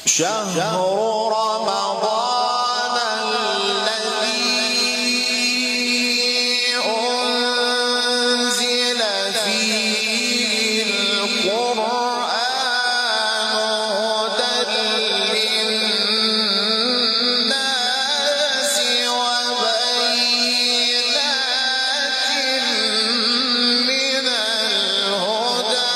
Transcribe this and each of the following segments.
شهر رمضان الذي أنزل فيه القرآن هدى للناس وبينات من الهدى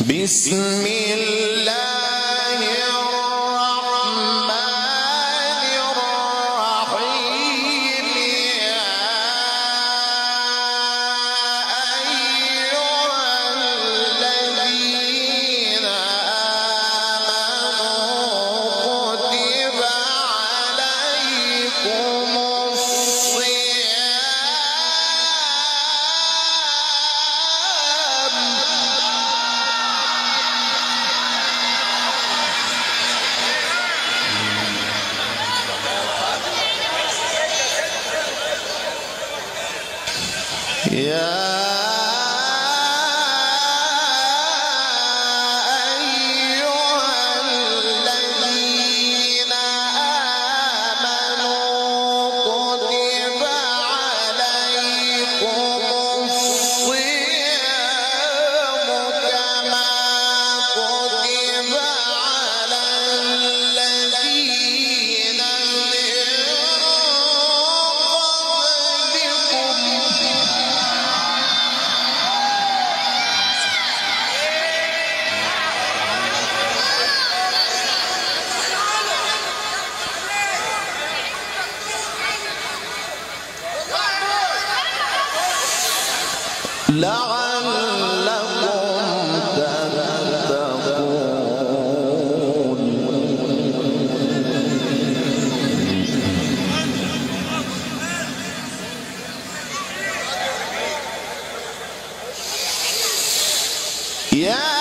بسم الله الرحمن الرحيم يا أيها الذين آمنوا كتب عليكم يا أيها الذين آمنوا كتب عليكم الصيام كما كتب على الذين من لعلكم تتقون. يا